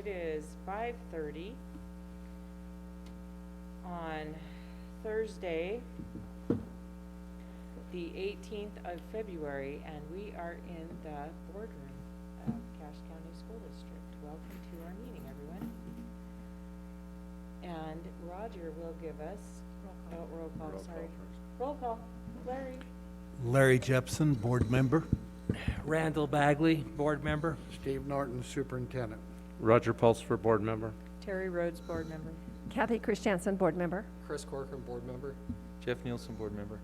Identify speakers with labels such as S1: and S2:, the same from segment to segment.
S1: It is 5:30 on Thursday, the 18th of February, and we are in the boardroom of Cache County School District. Welcome to our meeting, everyone. And Roger will give us, roll call, sorry. Roll call. Larry.
S2: Larry Jepson, board member.
S3: Randall Bagley, board member.
S4: Steve Norton, superintendent.
S5: Roger Pulsford, board member.
S1: Terry Rhodes, board member.
S6: Kathy Christiansen, board member.
S7: Chris Corcoran, board member.
S8: Jeff Nielsen, board member.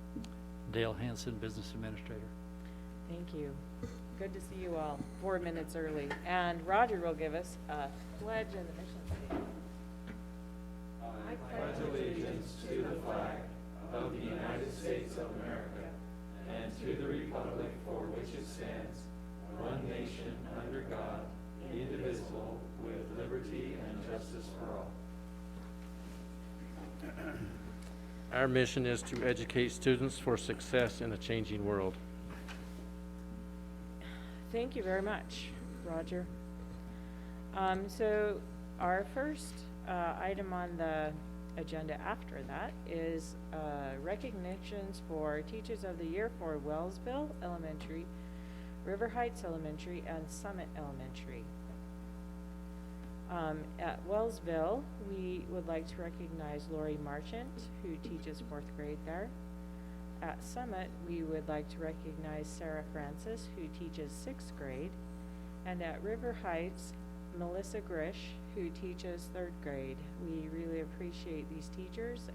S3: Dale Hansen, business administrator.
S1: Thank you. Good to see you all. 4 minutes early. And Roger will give us a pledge and the mission statement. I pledge allegiance to the flag of the United States of America and to the republic for which it stands, one nation under God, indivisible, with liberty and justice for all.
S5: Our mission is to educate students for success in a changing world.
S1: Thank you very much, Roger. So our first item on the agenda after that is recognitions for Teachers of the Year for Wellsville Elementary, River Heights Elementary, and Summit Elementary. At Wellsville, we would like to recognize Lori Marchant, who teaches 4th grade there. At Summit, we would like to recognize Sarah Francis, who teaches 6th grade. And at River Heights, Melissa Grish, who teaches 3rd grade. We really appreciate these teachers,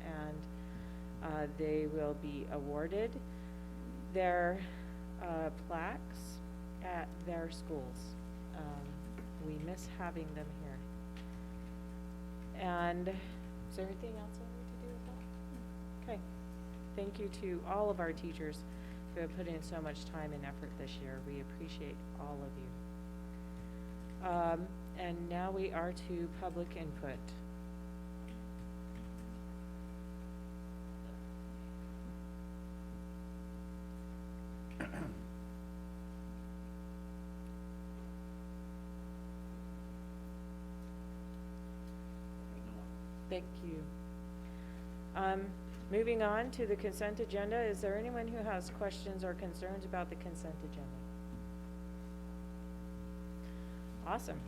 S1: and they will be awarded their plaques at their schools. We miss having them here. And is there anything else I need to do with that? Okay. Thank you to all of our teachers who have put in so much time and effort this year. We appreciate all of you. And now we are to public input. Thank you. Moving on to the consent agenda, is there anyone who has questions or concerns about the consent agenda? Awesome.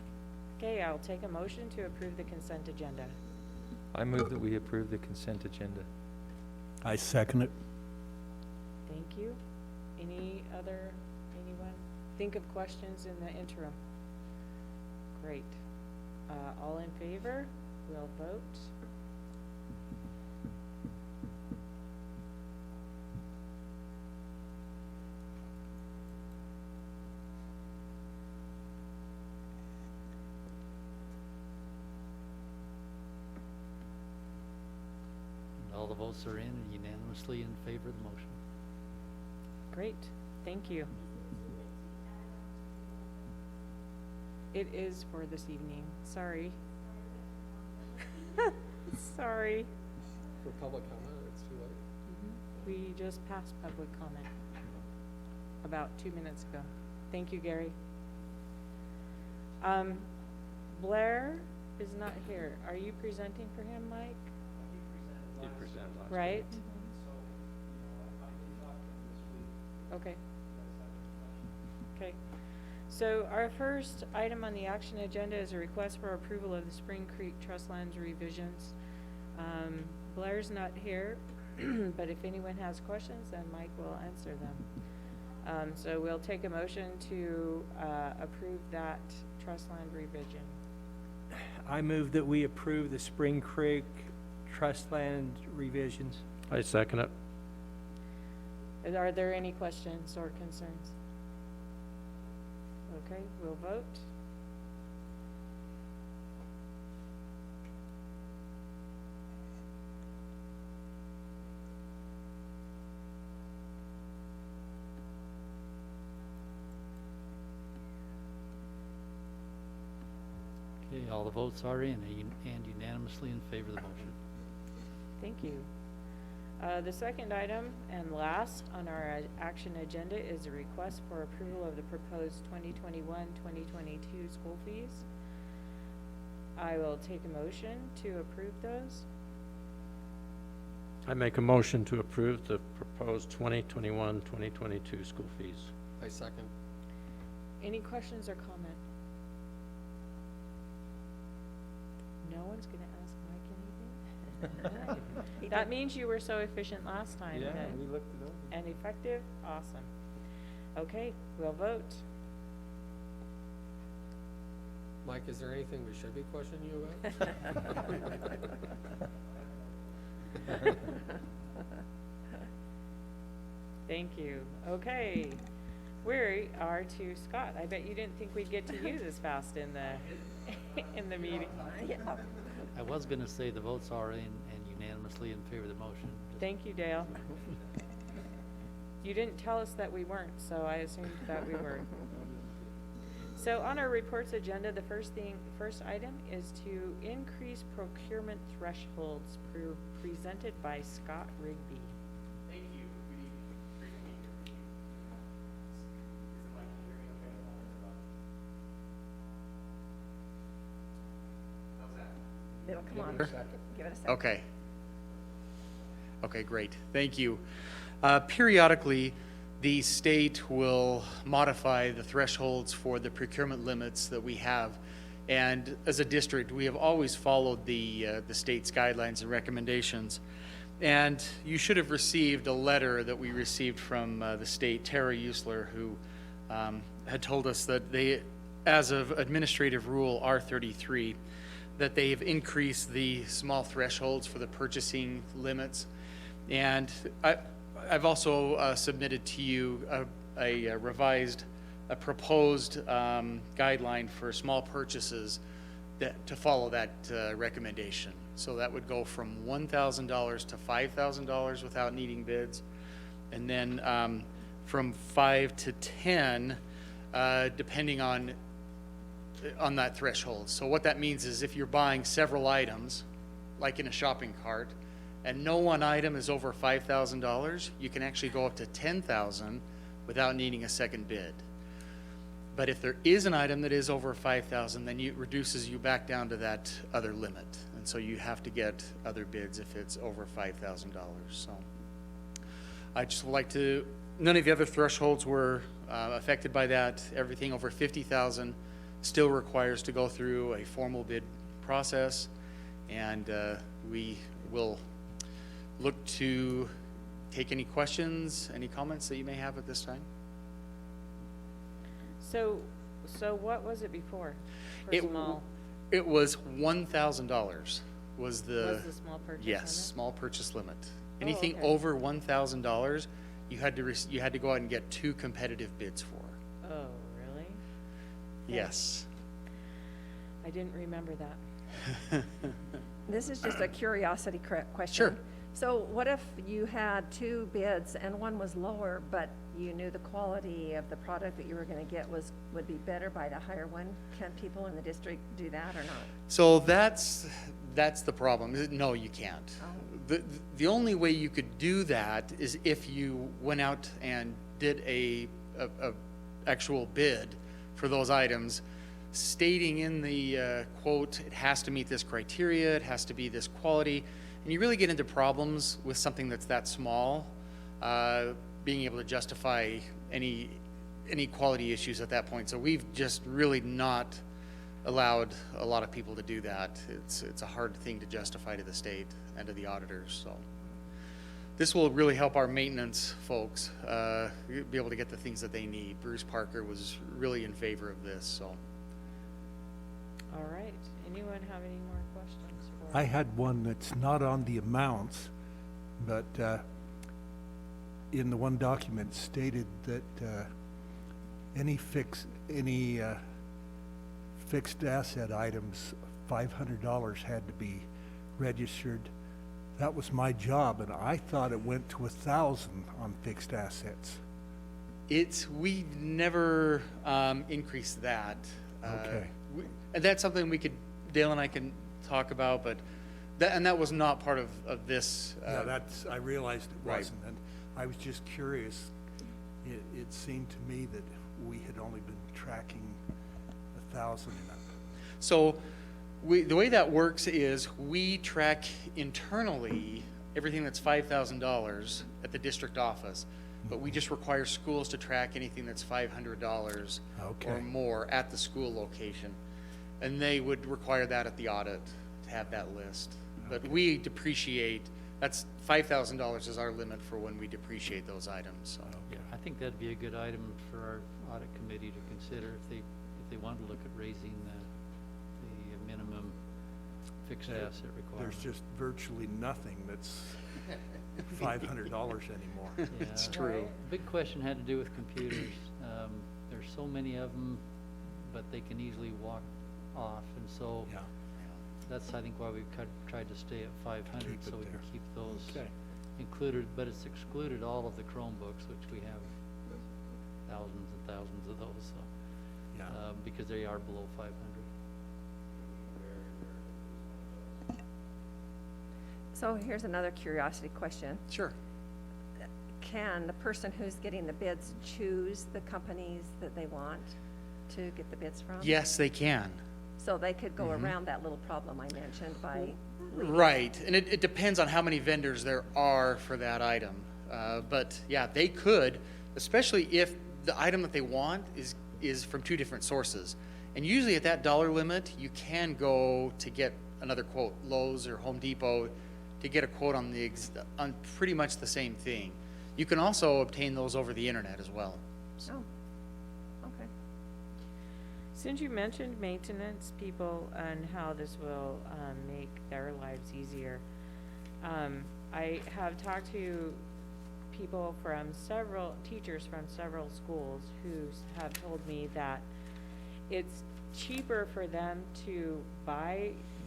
S1: Okay, I'll take a motion to approve the consent agenda.
S8: I move that we approve the consent agenda.
S2: I second it.
S1: Thank you. Anyone? Think of questions in the interim. Great. All in favor? We'll vote.
S3: All the votes are in and unanimously in favor of the motion.
S1: Great. Thank you. It is for this evening. Sorry. Sorry.
S7: For public comment, it's too late.
S1: We just passed public comment about 2 minutes ago. Thank you, Gary. Blair is not here. Are you presenting for him, Mike?
S5: Did present last week.
S1: Right? Okay. Okay. So our first item on the action agenda is a request for approval of the Spring Creek Trust Lands revisions. Blair's not here, but if anyone has questions, then Mike will answer them. So we'll take a motion to approve that trust land revision.
S9: I move that we approve the Spring Creek Trust Land revisions.
S5: I second it.
S1: Are there any questions or concerns? Okay, we'll vote.
S3: Okay, all the votes are in and unanimously in favor of the motion.
S1: Thank you. The second item and last on our action agenda is a request for approval of the proposed 2021-2022 school fees. I will take a motion to approve those.
S5: I make a motion to approve the proposed 2021, 2022 school fees.
S7: I second.
S1: Any questions or comment? No one's gonna ask Mike anything? That means you were so efficient last time. that-
S8: looked it over.
S1: And effective? Awesome. Okay, we'll vote.
S7: Mike, is there anything we should be questioning you about?
S1: Thank you. Okay. We are to Scott. I bet you didn't think we'd get to you this fast in the, in the meeting.
S3: I was gonna say the votes are in and unanimously in favor of the motion. Just-
S1: Thank you, Dale. You didn't tell us that we weren't, so I assumed that we were. So on our reports agenda, the first item is to increase procurement thresholds presented by Scott Rigby.
S10: Thank you. Good evening. Great to meet you. Is the mic hearing okay? How's that?
S6: It'll come on. Give it a second.
S10: Okay. Okay, great. Thank you. Periodically, the state will modify the thresholds for the procurement limits that we have. And as a district, we have always followed the state's guidelines and recommendations. And you should have received a letter that we received from the state, Tara Usler, who had told us that they, as of Administrative Rule R33, that they have increased the small thresholds for the purchasing limits. And I've also submitted to you a revised, a proposed guideline for small purchases that, to follow that recommendation. So that would go from $1,000 to $5,000 without needing bids. And then from 5 to 10, depending on that threshold. So what that means is if you're buying several items, like in a shopping cart, and no one item is over $5,000, you can actually go up to $10,000 without needing a second bid. But if there is an item that is over $5,000, then it reduces you back down to that other limit. And so you have to get other bids if it's over $5,000. So I just would like to, none of the other thresholds were affected by that. Everything over $50,000 still requires to go through a formal bid process. And we will look to take any questions, any comments that you may have at this time.
S1: So what was it before? For
S10: It
S1: small,
S10: It was $1,000 was the,
S1: was the small purchase
S10: yes,
S1: limit?
S10: small purchase limit. Anything
S1: okay.
S10: over $1,000, you had to go out and get 2 competitive bids for.
S1: Oh, really?
S10: Yes.
S1: I didn't remember that.
S6: This is just a curiosity question.
S10: Sure.
S6: So what if you had 2 bids and one was lower, but you knew the quality of the product that you were going to get would be better by the higher one? Can people in the district do that or not?
S10: So that's the problem. No, you can't. The only way you could do that is if you went out and did a actual bid for those items, stating in the quote, it has to meet this criteria, it has to be this quality, and you really get into problems with something that's that small, being able to justify any quality issues at that point. So we've just really not allowed a lot of people to do that. It's a hard thing to justify to the state and to the auditors. So this will really help our maintenance folks be able to get the things that they need. Bruce Parker was really in favor of this. So.
S1: All right. Anyone have any more questions? For
S2: I had one that's not on the amounts, but in the one document stated that any fixed asset items, $500 had to be registered. That was my job, and I thought it went to 1,000 on fixed assets.
S10: We never increased that.
S2: Okay.
S10: And that's something Dale and I can talk about, but that was not part of this.
S2: Yeah, I realized it
S10: right.
S2: wasn't, and I was just curious. It seemed to me that we had only been tracking 1,000 and up.
S10: So The way that works is we track internally everything that's $5,000 at the district office, but we just require schools to track anything that's $500 or
S2: Okay.
S10: more at the school location. And they would require that at the audit to have that list. But we depreciate, that's $5,000 is our limit for when we depreciate those items, so.
S3: Yeah, I think that'd be a good item for our audit committee to consider if they want to look at raising the minimum fixed
S2: There-
S3: asset requirement.
S2: There's just virtually nothing that's $500 anymore.
S10: It's
S3: Yeah.
S10: true.
S1: Right.
S3: Big question had to do with computers. There's so many of them, but they can easily walk off, and so
S2: Yeah,
S3: that's, I think, why we've tried to stay at 500,
S2: Keep it
S3: so we can
S2: there.
S3: keep those
S2: okay.
S3: included, but it's excluded all of the Chromebooks, which we have thousands and thousands of those, so,
S2: Yeah.
S3: because they are below 500.
S6: So here's another curiosity question.
S10: Sure.
S6: Can the person who's getting the bids choose the companies that they want to get the bids from?
S10: Yes, they can.
S6: So they could go around that little problem I mentioned by leaving.
S10: Right, and it depends on how many vendors there are for that item. But yeah, they could, especially if the item that they want is from two different sources. And usually at that dollar limit, you can go to get another quote, Lowe's or Home Depot, to get a quote on on pretty much the same thing. You can also obtain those over the internet as well.
S6: Oh, okay.
S1: Since you mentioned maintenance people and how this will make their lives easier, I have talked to people from teachers from several schools who have told me that it's cheaper for them to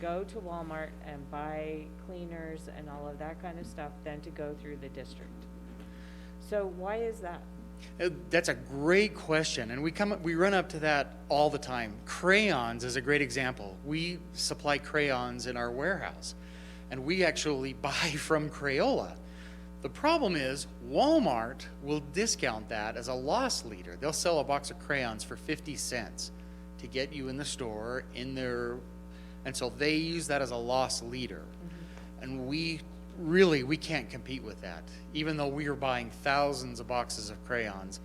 S1: go to Walmart and buy cleaners and all of that kind of stuff than to go through the district. So why is that?
S10: That's a great question, and we run up to that all the time. Crayons is a great example. We supply crayons in our warehouse, and we actually buy from Crayola. The problem is Walmart will discount that as a loss leader. They'll sell a box of crayons for 50 cents to get you in the store and so they use that as a loss leader. And we can't compete with that. Even though we are buying thousands of boxes of crayons,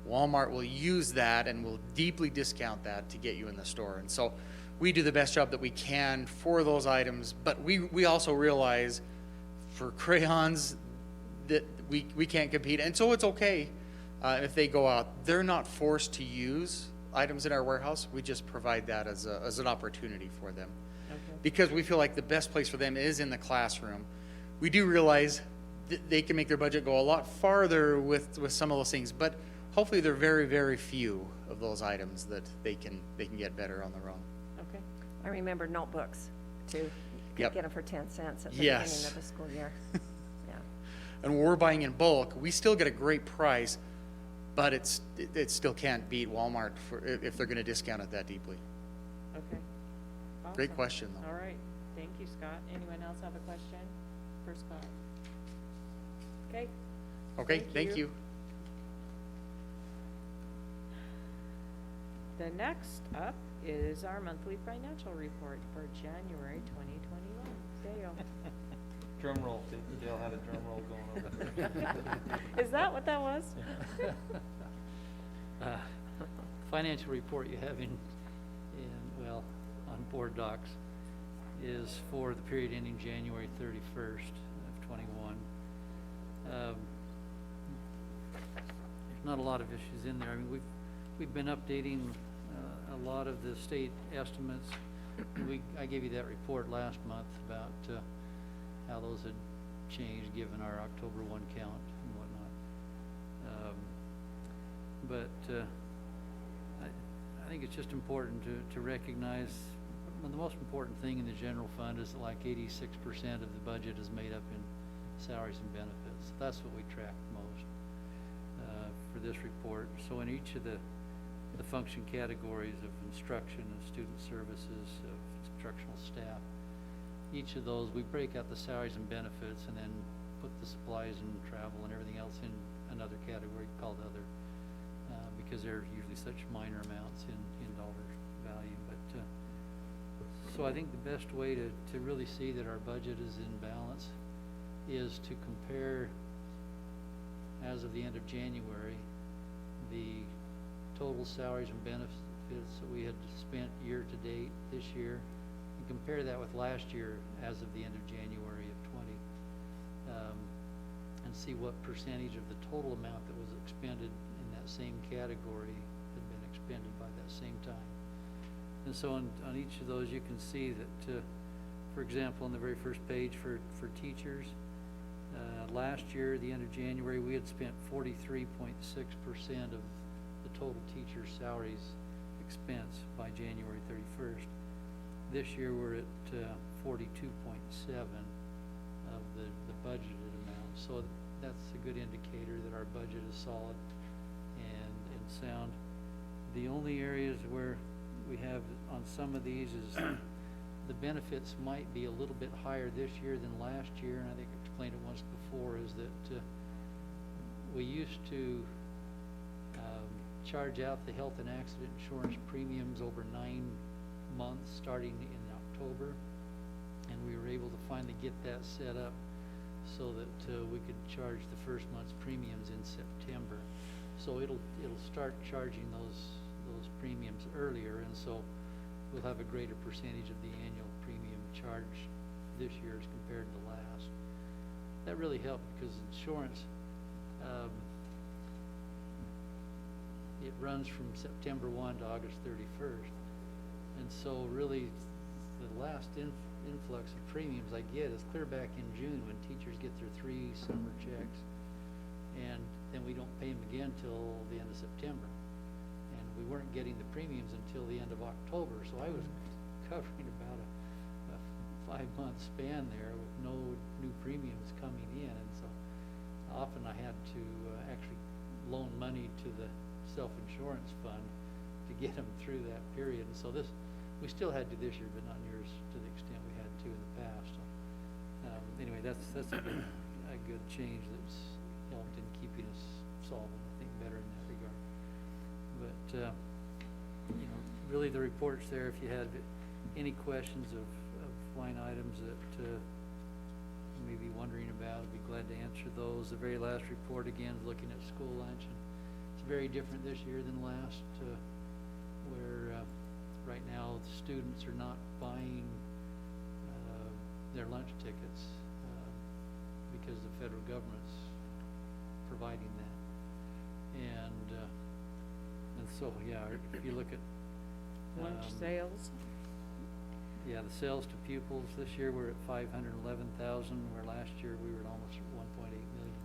S10: Walmart will use that and will deeply discount that to get you in the store. And so we do the best job that we can for those items, but we also realize for crayons that we can't compete. And so it's okay if they go out. They're not forced to use items in our warehouse. We just provide that as an opportunity for them.
S1: Okay.
S10: Because we feel like the best place for them is in the classroom. We do realize that they can make their budget go a lot farther with some of those things, but hopefully there are very, very few of those items that they can get better on their own.
S1: Okay.
S6: I remember notebooks too. You could
S10: Yep.
S6: get them for 10 cents at the
S10: Yes.
S6: beginning of the school year. Yeah.
S10: And when we're buying in bulk, we still get a great price, but it still can't beat Walmart if they're going to discount it that deeply.
S1: Okay.
S10: Great
S1: Awesome.
S10: question, though.
S1: All right, thank you, Scott. Anyone else have a question for Scott? Okay,
S10: Okay,
S1: Thank
S10: thank
S1: you.
S10: you.
S1: the next up is our monthly financial report for January 2021. Dale,
S8: Drum roll, Dale had a drum roll going over there.
S1: is that what that was?
S3: Financial report you have on board docs is for the period ending January 31st of 21. There's not a lot of issues in there. I mean, we've been updating a lot of the state estimates. I gave you that report last month about how those had changed given our October 1 count and whatnot. But I think it's just important to recognize the most important thing in the general fund is that like 86% of the budget is made up in salaries and benefits. That's what we track most for this report. So in each of the function categories of instruction and student services, of instructional staff, each of those we break out the salaries and benefits and then put the supplies and travel and everything else in another category called other. Because they're usually such minor amounts in dollar value. But So I think the best way to really see that our budget is in balance is to compare, as of the end of January, the total salaries and benefits that we had spent year-to-date this year, and compare that with last year as of the end of January of 20, and see what percentage of the total amount that was expended in that same category had been expended by that same time. And so on each of those, you can see that, for example, on the very first page for teachers, last year, the end of January, we had spent 43.6% of the total teacher salaries expense by January 31st. This year, we're at 42.7 of the budgeted amount. So that's a good indicator that our budget is solid and sound. The only areas where we have on some of these is the benefits might be a little bit higher this year than last year, and I think I explained it once before, is that we used to charge out the health and accident insurance premiums over 9 months starting in October, and we were able to finally get that set up so that we could charge the first month's premiums in September. So it'll start charging those premiums earlier, and so we'll have a greater percentage of the annual premium charged this year as compared to last. That really helped because insurance, it runs from September 1 to August 31st. And so really the last influx of premiums I get is clear back in June when teachers get their 3 summer checks. And then we don't pay them again till the end of September. And we weren't getting the premiums until the end of October. So I was covering about a 5-month span there with no new premiums coming in. And so often I had to actually loan money to the self-insurance fund to get them through that period. And so we still had to this year, but not near to the extent we had to in the past. So, anyway, that's a good change that's helped in keeping us solvent, I think, better in that regard. But, really the report's there. If you had any questions of line items that you may be wondering about, I'd be glad to answer those. The very last report, again, is looking at school lunch, and it's very different this year than last, where right now the students are not buying their lunch tickets because the federal government's providing that. And so, yeah, if you look at
S1: Lunch sales?
S3: yeah, the sales to pupils this year we're at 511,000, where last year we were at almost 1.8 million.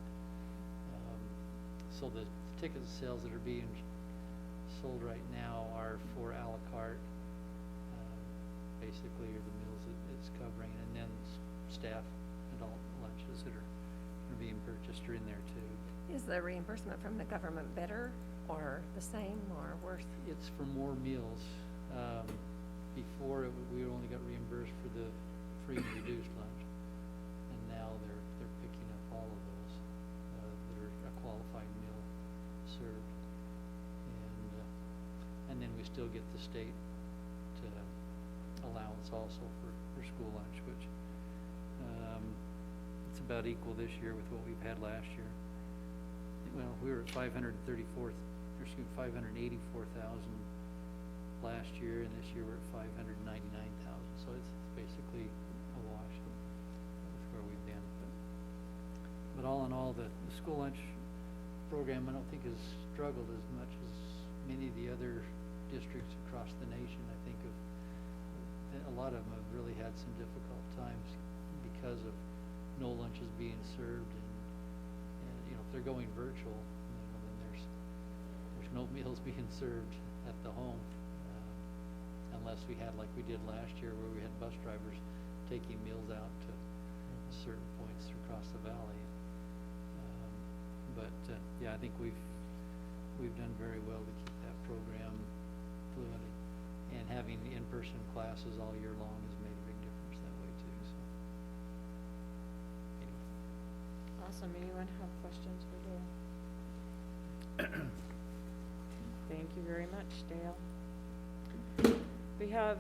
S3: So the ticket sales that are being sold right now are for a la carte, basically, are the meals that it's covering, and then staff adult lunches that are being purchased are in there too.
S6: Is the reimbursement from the government better or the same or worse?
S3: It's for more meals. Before we only got reimbursed for the free and reduced lunch, and now they're picking up all of those that are a qualified meal served, and then we still get the state allowance also for school lunch, which it's about equal this year with what we've had last year. Well, we were at 584,000 last year, and this year we're at 599,000. So it's basically a wash with where we've been. But all in all, the school lunch program I don't think has struggled as much as many of the other districts across the nation. I think a lot of them have really had some difficult times because of no lunches being served, and if they're going virtual, then there's no meals being served at the home, unless we had, like we did last year, where we had bus drivers taking meals out to certain points across the valley. Yeah, I think we've done very well to keep that program fluid, and having in-person classes all year long has made a big difference that way too. So, anyway.
S1: Awesome. Anyone have questions for Dale? Thank you very much, Dale. We have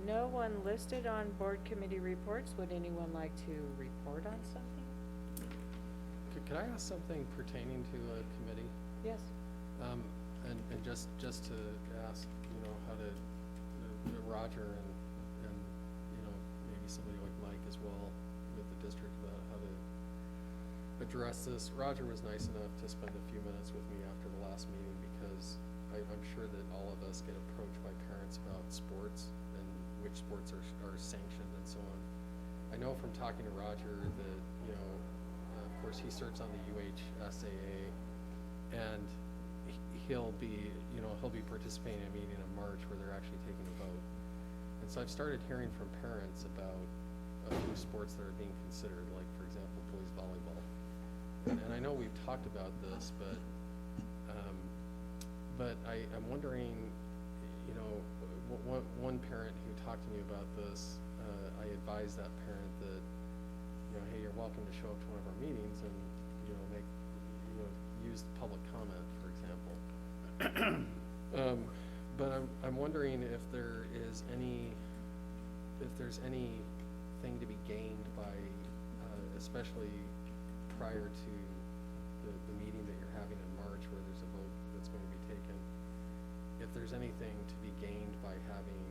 S1: no one listed on board committee reports, would anyone like to report on something?
S7: Could I ask something pertaining to a committee?
S1: Yes.
S7: And just to ask, you know, how to, Roger and, you know, maybe somebody like Mike as well with the district about how to address this. Roger was nice enough to spend a few minutes with me after the last meeting because I'm sure that all of us get approached by parents about sports and which sports are sanctioned and so on. I know from talking to Roger that, you know, of course he serves on the UHSAA and he'll be participating in a meeting in March where they're actually taking a vote. And so I've started hearing from parents about a few sports that are being considered, like for example, boys volleyball. And I know we've talked about this, but I'm wondering, you know, one parent who talked to me about this, I advised that parent that, you know, hey, you're welcome to show up to one of our meetings and, you know, use the public comment, for example. But I'm wondering if there's anything to be gained by, especially prior to the meeting that you're having in March where there's a vote that's going to be taken, if there's anything to be gained by having,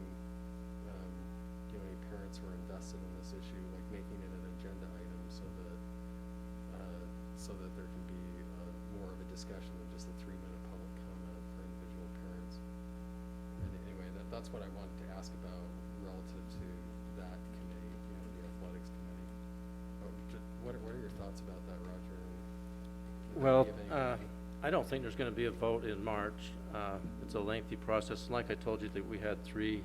S7: you know, any parents who are invested in this issue, like making it an agenda item so that there can be more of a discussion than just a 3-minute public comment for individual parents. And anyway, that's what I wanted to ask about relative to that committee, you know, the athletics committee. What are your thoughts about that, Roger?
S5: Well, I don't think there's going to be a vote in March. It's a lengthy process. Like I told you, that we had 3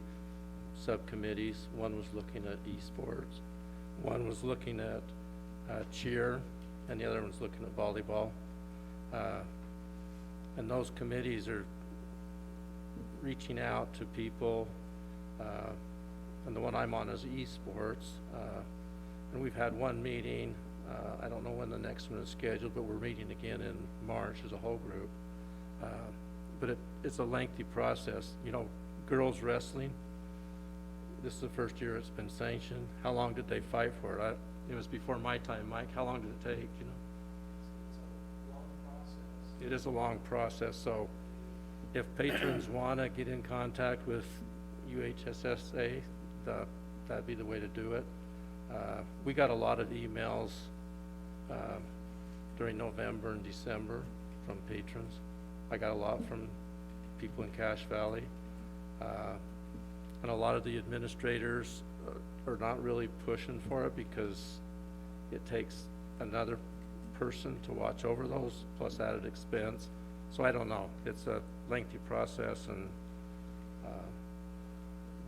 S5: subcommittees. One was looking at esports, one was looking at cheer, and the other one's looking at volleyball. And those committees are reaching out to people, and the one I'm on is esports. And we've had one meeting. I don't know when the next one is scheduled, but we're meeting again in March as a whole group. But it's a lengthy process. You know, girls wrestling, this is the first year it's been sanctioned. How long did they fight for it? It was before my time, Mike. How long did it take, you know?
S9: It's a long process.
S5: It is a long process, so if patrons want to get in contact with UHSSA, that'd be the way to do it. We got a lot of emails during November and December from patrons. I got a lot from people in Cache Valley. And a lot of the administrators are not really pushing for it because it takes another person to watch over those, plus added expense. So I don't know. It's a lengthy process, and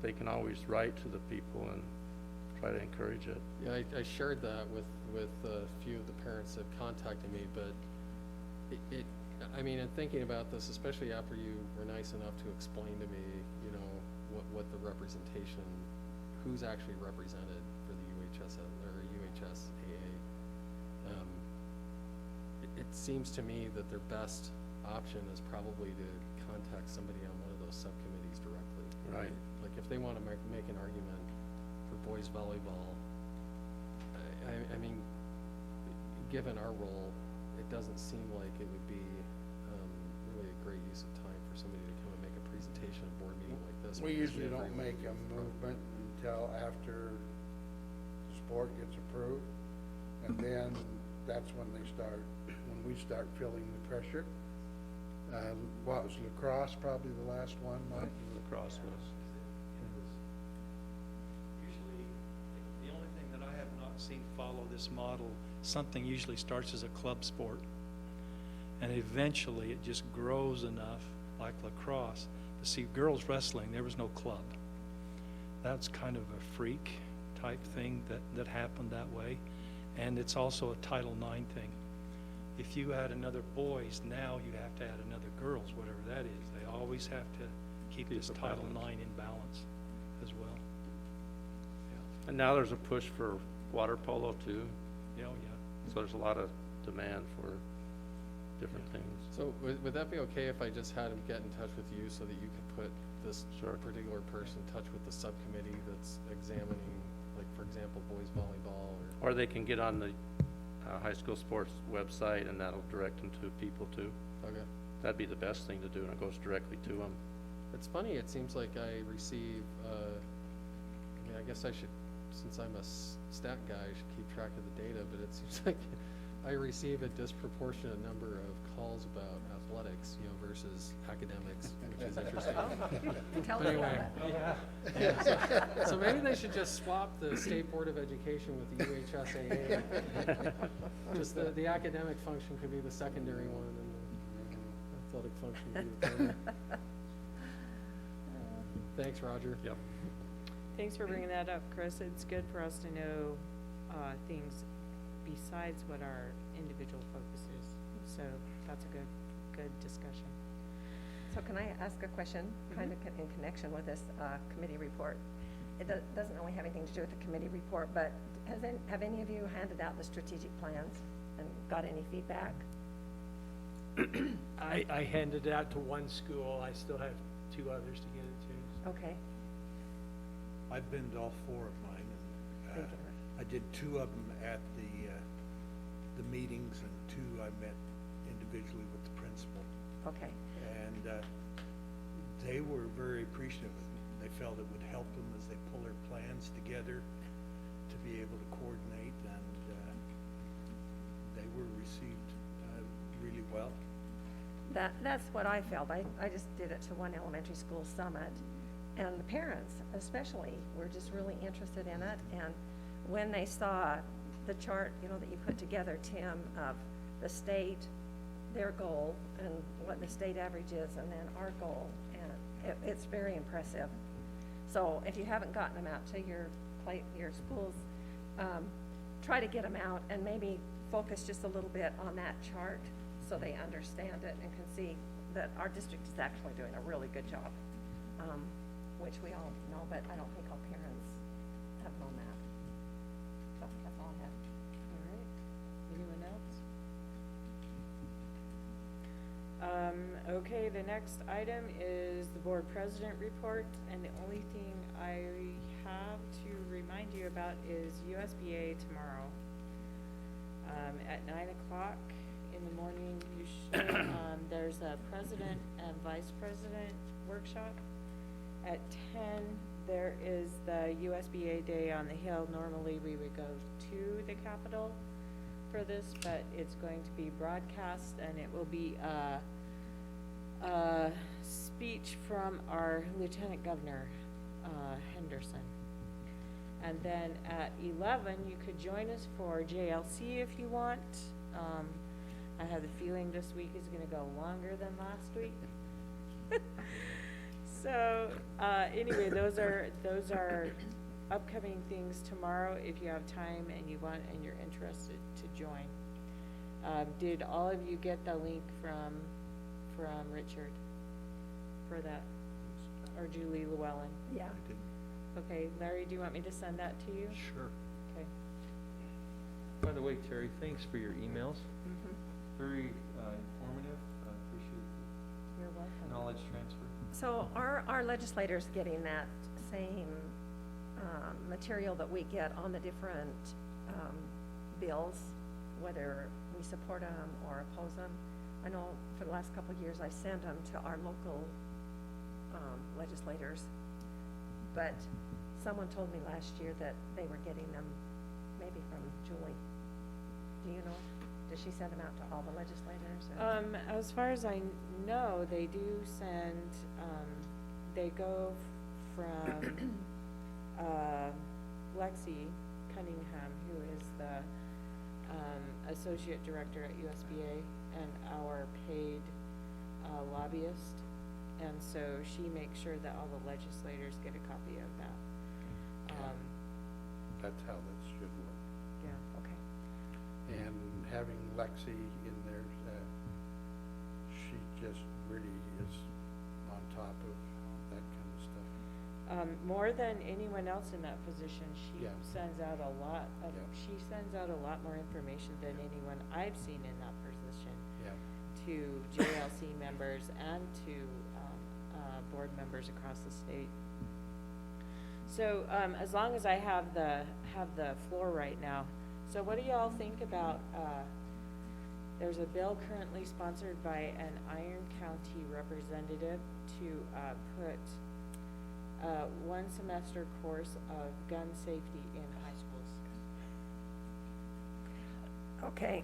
S5: they can always write to the people and try to encourage it.
S7: Yeah, I shared that with a few of the parents that contacted me, but I mean, in thinking about this, especially after you were nice enough to explain to me, you know, what the representation, who's actually represented for the UHSAA, it seems to me that their best option is probably to contact somebody on one of those subcommittees directly.
S5: Right.
S7: Like if they want to make an argument for boys volleyball, I mean, given our role, it doesn't seem like it would be really a great use of time for somebody to come and make a presentation at a board meeting like this.
S4: We
S7: because
S4: usually
S7: have
S4: don't
S7: everyone
S4: make a movement until after the sport gets approved. And then that's when we start feeling the pressure. What was lacrosse probably the last one, Mike?
S5: Lacrosse was.
S11: Usually, the only thing that I have not seen follow this model, something usually starts as a club sport. And eventually it just grows enough, like lacrosse. But see, girls wrestling, there was no club. That's kind of a freak type thing that happened that way. And it's also a Title IX thing. If you add another boys, now you have to add another girls, whatever that is. They always have to keep this Title IX in balance as well. Yeah.
S5: And now there's a push for water polo too.
S11: Yeah, oh, yeah.
S5: So there's a lot of demand for different things.
S7: So would that be okay if I just had him get in touch with you so that you could put this
S5: Sure.
S7: particular person touch with the subcommittee that's examining, like, for example, boys volleyball or?
S5: Or they can get on the high school sports website, and that'll direct them to people too.
S7: Okay.
S5: That'd be the best thing to do, and it goes directly to them.
S7: It's funny, it seems like I receive, I mean, I guess I should, since I'm a stat guy, I should keep track of the data, but it seems like I receive a disproportionate number of calls about athletics, you know, versus academics, which is interesting.
S6: Tell us
S7: Anyway.
S6: about it.
S7: Yeah, so maybe they should just swap the State Board of Education with the UHSAA. Just the academic function could be the secondary one, and the athletic function would be the primary. Thanks, Roger.
S5: Yep.
S1: Thanks for bringing that up, Chris. It's good for us to know things besides what our individual focus is. So that's a good discussion.
S6: So can I ask a question, kind of in connection with this committee report? It doesn't really have anything to do with the committee report, but have any of you handed out the strategic plans and got any feedback?
S9: I handed it out to one school. I still have 2 others to get it to.
S6: Okay.
S2: I've been to all 4 of mine, and
S6: Thank you.
S2: I did 2 of them at the meetings, and 2 I met individually with the principal.
S6: Okay.
S2: And they were very appreciative. They felt it would help them as they pull their plans together to be able to coordinate, and they were received really well.
S6: That's what I felt. I just did it to one elementary school summit, and the parents especially were just really interested in it. And when they saw the chart, you know, that you put together, Tim, of the state, their goal, and what the state average is, and then our goal, and it's very impressive. So if you haven't gotten them out to your schools, try to get them out and maybe focus just a little bit on that chart so they understand it and can see that our district is actually doing a really good job, which we all know, but I don't think all parents have known that. So that's all I have.
S1: All right. Anyone else? Okay, the next item is the board president report, and the only thing I have to remind you about is USBA tomorrow. At 9 o'clock in the morning, you should, there's a president and vice president workshop. At 10, there is the USBA Day on the Hill. Normally, we would go to the Capitol for this, but it's going to be broadcast, and it will be a speech from our Lieutenant Governor, Henderson. And then at 11, you could join us for JLC if you want. I have the feeling this week is gonna go longer than last week. So, anyway, those are upcoming things tomorrow if you have time and you want and you're interested to join. Did all of you get the link from Richard for that, or Julie Llewellyn?
S6: Yeah.
S2: I did.
S1: Okay, Larry, do you want me to send that to you?
S2: Sure.
S1: Okay.
S8: By the way, Terry, thanks for your emails.
S6: Mm-hmm.
S8: Very informative. I appreciate
S1: You're
S8: the
S1: welcome.
S8: knowledge transfer.
S6: So our legislators getting that same material that we get on the different bills, whether we support them or oppose them. I know for the last couple of years I sent them to our local legislators, but someone told me last year that they were getting them maybe from Julie. Do you know? Does she send them out to all the legislators? Or?
S1: As far as I know, they do send, they go from, Lexi Cunningham, who is the, associate director at USBA and our paid, lobbyist. And so she makes sure that all the legislators get a copy of that.
S4: That's how that should work.
S1: Yeah.
S6: Okay.
S4: And having Lexi in there, she just really is on top of that kind of stuff.
S1: More than anyone else in that position, she
S4: Yeah.
S1: sends out a lot of,
S4: Yeah.
S1: she sends out a lot more information than anyone I've seen in that position
S4: Yeah.
S1: to JLC members and to, board members across the state. So, as long as I have the floor right now, so what do y'all think about, there's a bill currently sponsored by an Iron County representative to, put, one semester course of gun safety in high schools.
S6: Okay.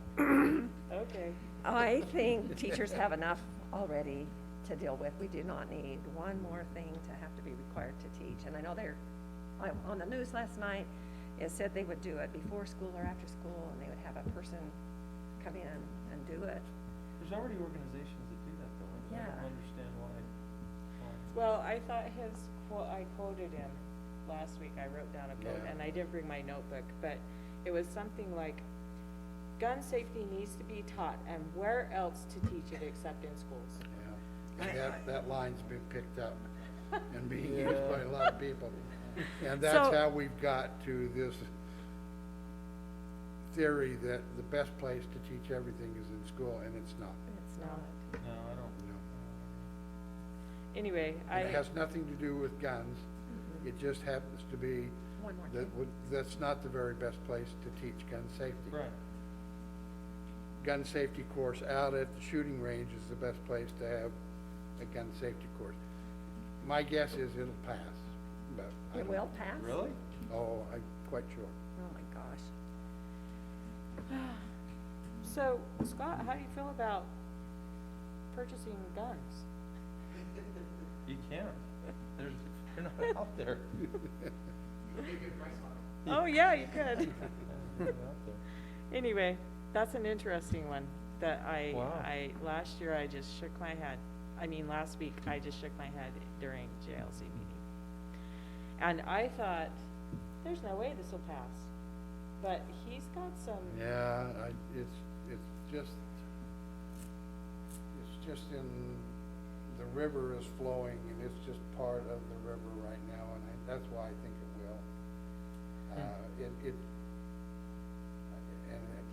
S1: Okay.
S6: I think teachers have enough already to deal with. We do not need one more thing to have to be required to teach. And I know on the news last night, it said they would do it before school or after school, and they would have a person come in and do it.
S8: There's already organizations that do that though, and I
S6: Yeah.
S8: don't understand why.
S1: Well, I thought I quoted him last week, I wrote down a quote,
S4: Yeah.
S1: and I didn't bring my notebook, but it was something like, gun safety needs to be taught, and where else to teach it except in schools?
S4: Yeah, and that line's been picked up and being used by a lot of people. And that's
S6: So-
S4: how we've got to this theory that the best place to teach everything is in school, and it's not.
S6: It's
S1: No.
S6: not.
S8: No, I don't.
S4: No.
S1: Anyway,
S4: And it has nothing to do with guns. It just happens to be
S6: One more
S4: that
S6: thing.
S4: that's not the very best place to teach gun safety.
S8: Right.
S4: Gun safety course out at the shooting range is the best place to have a gun safety course. My guess is it'll pass, but I
S6: It
S4: don't
S6: will
S4: know.
S6: pass?
S8: Really?
S4: Oh, I'm quite sure.
S6: Oh, my gosh.
S1: so, Scott, how do you feel about purchasing guns?
S8: You can't. They're not out there.
S1: Oh, yeah, you could.
S8: They're not out there.
S1: Anyway, that's an interesting one that
S8: Wow.
S1: last year I just shook my head. I mean, last week I just shook my head during JLC meeting. And I thought, there's no way this will pass. But he's got some,
S4: Yeah, it's just in, the river is flowing, and it's just part of the river right now, and that's why I think it will.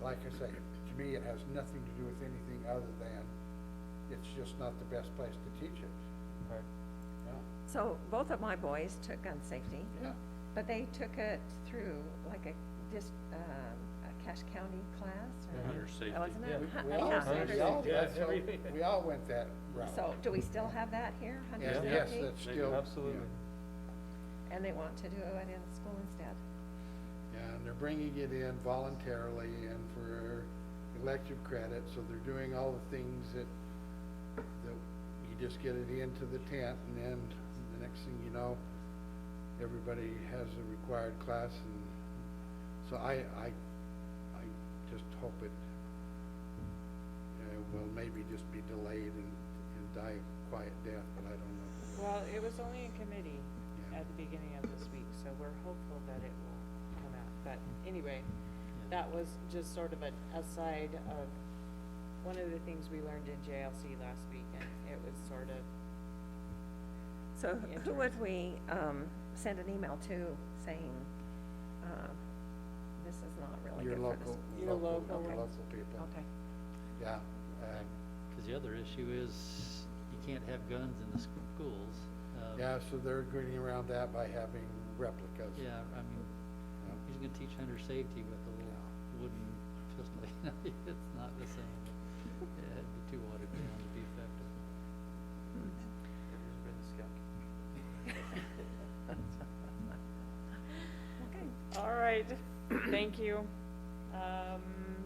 S4: Like I say, to me, it has nothing to do with anything other than, it's just not the best place to teach it.
S8: Right.
S4: Yeah.
S6: So both of my boys took gun safety,
S4: Yeah.
S6: but they took it through like a Cache County class or?
S5: Hunter safety.
S6: Wasn't
S8: Yeah,
S6: it?
S4: We all,
S6: Yeah,
S8: Hunter
S6: Hunter
S4: we all,
S6: safety.
S4: that's how- we all went that route.
S6: So do we still have that here, Hunter
S4: Yeah,
S6: safety?
S4: yes, that's still.
S8: Absolutely.
S6: And they want to do it in school instead?
S4: Yeah, and they're bringing it in voluntarily and for elective credit, so they're doing all the things that you just get it into the tent, and then the next thing you know, everybody has a required class, and so I just hope it will maybe just be delayed and die a quiet death, but I don't know.
S1: well, it was only in committee
S4: Yeah.
S1: at the beginning of this week, so we're hopeful that it will come out. But anyway, that was just sort of an aside of one of the things we learned in JLC last week, and it was sort of,
S6: So who would we send an email to saying, this is not really
S4: Your
S6: good for the
S4: local,
S6: school?
S1: Your local
S6: Okay.
S4: local people,
S6: Okay.
S4: yeah.
S3: Because the other issue is you can't have guns in the schools.
S4: Yeah, so they're going around that by having replicas.
S3: Yeah, I mean,
S4: Yeah.
S3: he's gonna teach hunter safety with a little wooden pistol. It's not the same. Yeah, it'd be too watered down to be effective.
S8: Never been a scout.
S6: Okay.
S1: all right, thank you.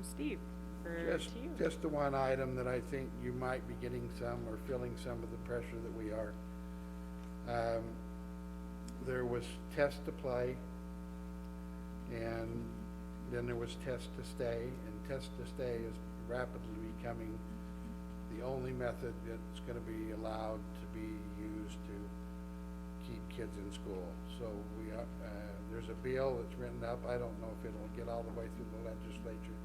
S1: Steve, for to you.
S4: Just the one item that I think you might be getting some or feeling some of the pressure that we are. There was test to play, and then there was test to stay, and test to stay is rapidly becoming the only method that's gonna be allowed to be used to keep kids in school. So we are, there's a bill that's written up, I don't know if it'll get all the way through the legislature.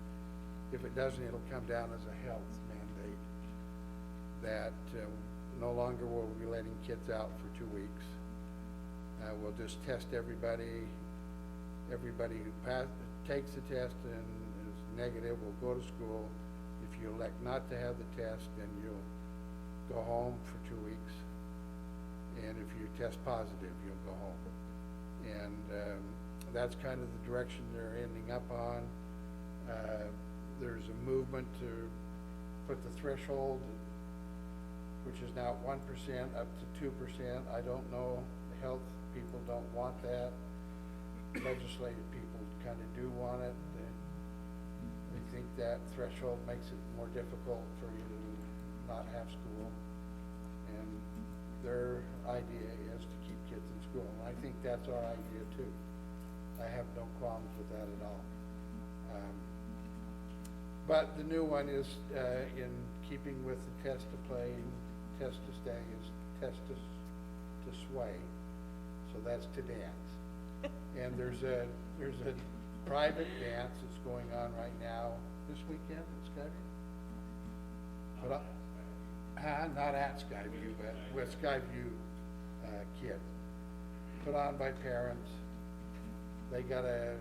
S4: If it doesn't, it'll come down as a health mandate, that no longer will we be letting kids out for 2 weeks. We'll just test everybody who takes the test and is negative will go to school. If you elect not to have the test, then you'll go home for 2 weeks. and if you test positive, you'll go home. And that's kind of the direction they're ending up on. There's a movement to put the threshold, which is now 1%, up to 2%. I don't know, the health people don't want that. Legislative people kind of do want it. They think that threshold makes it more difficult for you to not have school. And their idea is to keep kids in school. And I think that's our idea too. I have no qualms with that at all. But the new one is in keeping with the test to play and test to stay is test to sway. So that's to dance. And there's a private dance that's going on right now this weekend at Skyview. But not at Skyview, but with Skyview kids. Put on by parents. They got a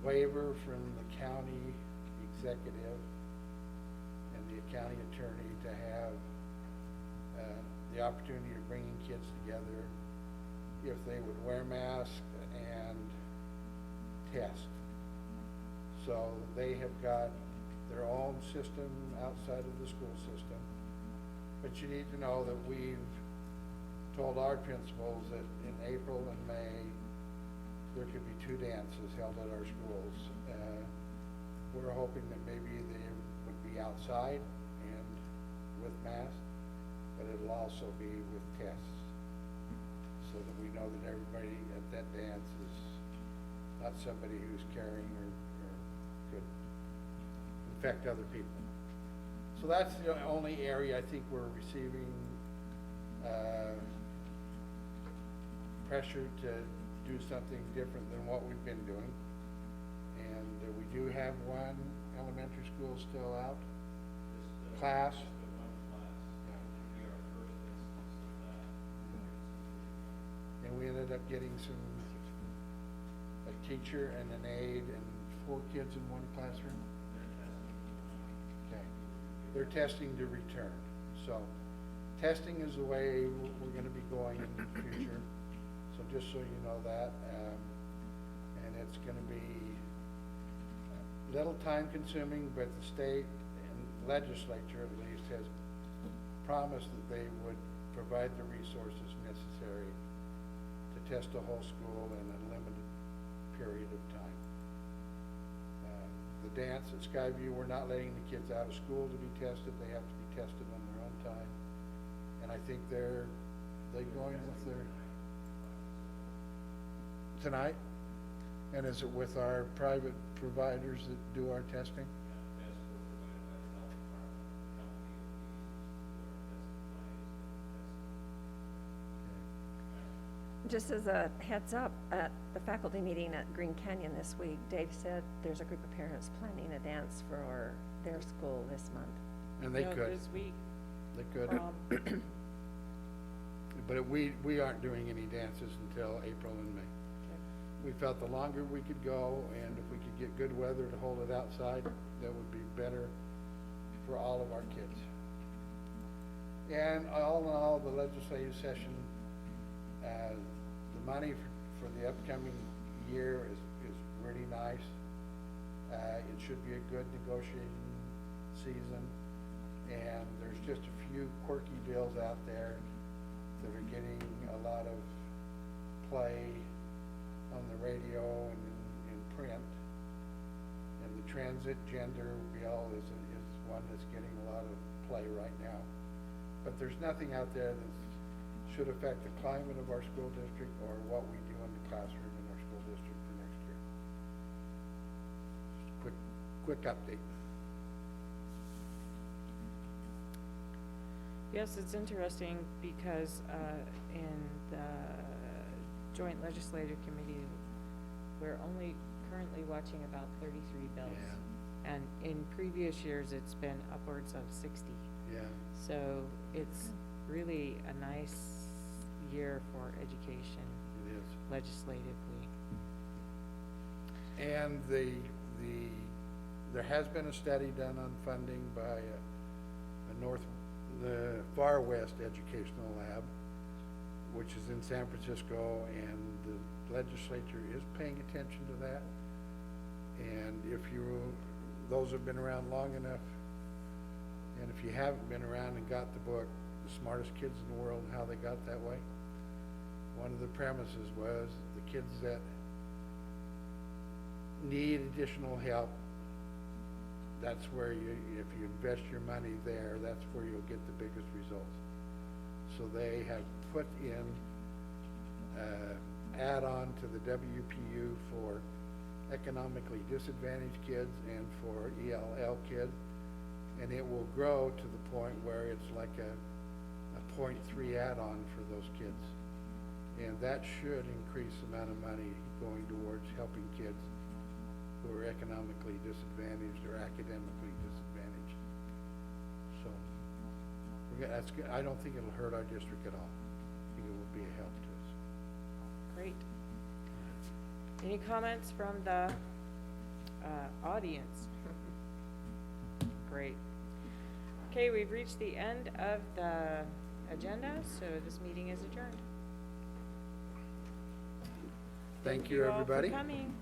S4: waiver from the county executive and the county attorney to have the opportunity of bringing kids together if they would wear masks and test. So they have got their own system outside of the school system. But you need to know that we've told our principals that in April and May, there could be 2 dances held at our schools. We're hoping that maybe they would be outside and with masks, but it'll also be with tests, so that we know that everybody at that dance is not somebody who's carrying or could infect other people. So that's the only area I think we're receiving pressure to do something different than what we've been doing. And we do have one elementary school still out. Class. And we ended up getting a teacher and an aide and 4 kids in one classroom. Okay. They're testing to return. So testing is the way we're going to be going in the future. So just so you know that, and it's going to be a little time consuming, but the state and legislature at least has promised that they would provide the resources necessary to test the whole school in a limited period of time. The dance at Skyview, we're not letting the kids out of school to be tested. They have to be tested on their own time. And I think they're going with their tonight? And is it with our private providers that do our testing?
S6: Just as a heads up, at the faculty meeting at Green Canyon this week, Dave said there's a group of parents planning a dance for their school this month.
S4: And they
S1: No,
S4: could.
S1: This week.
S4: They could. But we aren't doing any dances until April and May. We felt the longer we could go, and if we could get good weather to hold it outside, that would be better for all of our kids. And all in all, the legislative session, the money for the upcoming year is really nice. It should be a good negotiating season, and there's just a few quirky bills out there that are getting a lot of play on the radio and in print. And the transit gender bill is one that's getting a lot of play right now. But there's nothing out there that should affect the climate of our school district or what we do in the classroom in our school district for next year. Just quick update.
S1: Yes, it's interesting because in the Joint Legislative Committee, we're only currently watching about 33 bills.
S4: Yeah.
S1: And in previous years, it's been upwards of 60.
S4: Yeah.
S1: So it's really a nice year for education
S4: It is.
S1: legislatively.
S4: And there has been a study done on funding by a North the Far West Educational Lab, which is in San Francisco, and the legislature is paying attention to that. And if you, those have been around long enough, and if you haven't been around and got the book, The Smartest Kids in the World and How They Got That Way, one of the premises was the kids that need additional help, that's where you, if you invest your money there, that's where you'll get the biggest results. So they have put in add-on to the WPU for economically disadvantaged kids and for ELL kids, and it will grow to the point where it's like a 0.3 add-on for those kids. And that should increase the amount of money going towards helping kids who are economically disadvantaged or academically disadvantaged. So, that's good. I don't think it'll hurt our district at all. I think it will be a help to us.
S1: Great. Any comments from the audience? Great. Okay, we've reached the end of the agenda, so this meeting is adjourned.
S4: Thank you,
S1: all for
S4: everybody.
S1: coming.